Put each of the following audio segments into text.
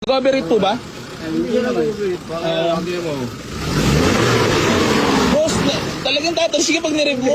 Nag-overeat po ba? Hindi naman. Boss, talagang tatalsik pag nirib mo.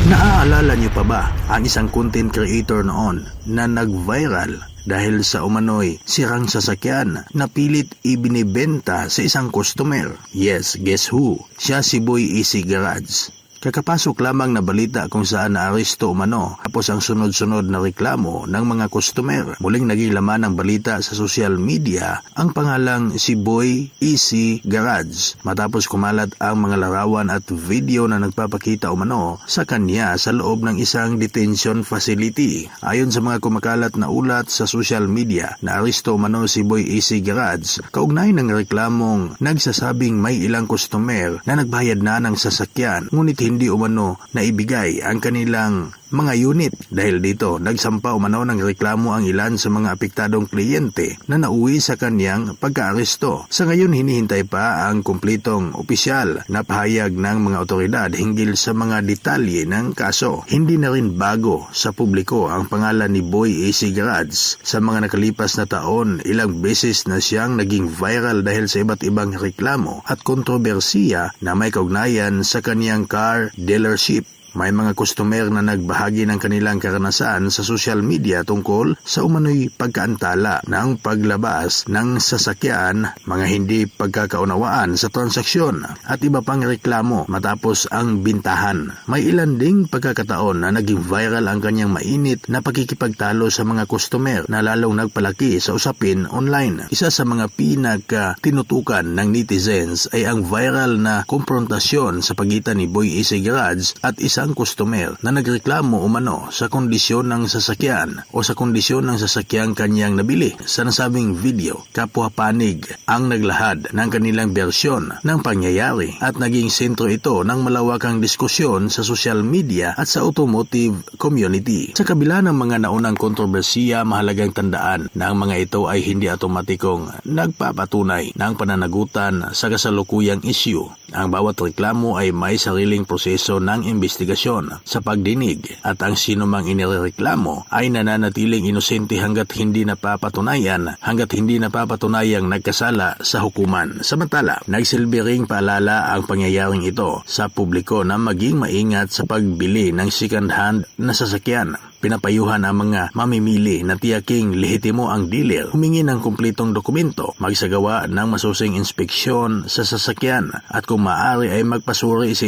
Naaalala niyo pa ba ang isang content creator noon na nag-viral dahil sa umano'y sirang sasakyan na pilit ibinibenta sa isang customer? Yes, guess who? Siya si Boy Easy Garage. Kakapasok lamang na balita kung saan naaresto umano tapos ang sunod-sunod na reklamo ng mga customer. Muling naging laman ng balita sa social media ang pangalang si Boy Easy Garage matapos kumalat ang mga larawan at video na nagpapakita umano sa kanya sa loob ng isang detention facility. Ayon sa mga kumakalat na ulat sa social media, naaresto umano si Boy Easy Garage kaugnay ng reklamong nagsasabing may ilang customer na nagbayad na ng sasakyan ngunit hindi umano na ibigay ang kanilang mga unit. Dahil dito, nagsampa umano ng reklamo ang ilan sa mga apektadong kliyente na nauwi sa kanyang pagkaaresto. Sa ngayon, hinihintay pa ang kumplitong opisyal na pahayag ng mga otoridad hinggil sa mga detalye ng kaso. Hindi na rin bago sa publiko ang pangalan ni Boy Easy Garage. Sa mga nakalipas na taon, ilang beses na siyang naging viral dahil sa iba't ibang reklamo at kontrobersiya na may kaugnayan sa kanyang car dealership. May mga customer na nagbahagi ng kanilang karanasan sa social media tungkol sa umano'y pagkaantala ng paglabas ng sasakyan, mga hindi pagkakaunawaan sa transaksyon at iba pang reklamo matapos ang bintahan. May ilan ding pagkakataon na naging viral ang kanyang mainit na pagkikipagtalo sa mga customer na lalong nagpalaki sa usapin online. Isa sa mga pinaka-tinutukan ng netizens ay ang viral na komprontasyon sa pagitan ni Boy Easy Garage at isang customer na nagreklamo umano sa kondisyon ng sasakyan o sa kondisyon ng sasakyang kanyang nabili. Sa nasabing video, kapwa panig ang naglahad ng kanilang bersyon ng pangyayari at naging sentro ito ng malawakang diskusyon sa social media at sa automotive community. Sa kabila ng mga naunang kontrobersiya, mahalagang tandaan na ang mga ito ay hindi otomatikong nagpapatunay ng pananagutan sa kasalukuyang issue. Ang bawat reklamo ay may sariling proseso ng investigasyon sa pagdinig at ang sino mang inireklamo ay nananatiling inosente hanggat hindi napapatunayang nagkasala sa hukuman. Samantala, nagsilbi ring paalala ang pangyayaring ito sa publiko na maging maingat sa pagbili ng second-hand na sasakyan. Pinapayuhan ang mga mamimili na tiyaking lehitimo ang dealer, humingi ng kumplitong dokumento, magsagawa ng masusing inspeksyon sa sasakyan at kung maaari ay magpasuri sa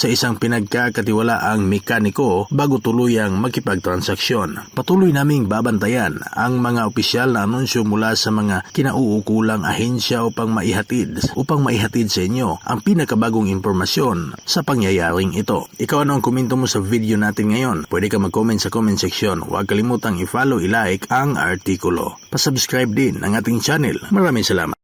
isang pinagkakatiwalaang mekaniko bago tuluyang makipagtransaksyon. Patuloy naming babantayan ang mga opisyal na anunsyo mula sa mga kinauukulang ahensya upang maihatid sa inyo ang pinakabagong impormasyon sa pangyayaring ito. Ikaw, ano ang komento mo sa video natin ngayon? Pwede ka mag-comment sa comment section. Huwag kalimutang i-follow, i-like ang artikulo. Pa-subscribe din ang ating channel. Maraming salamat.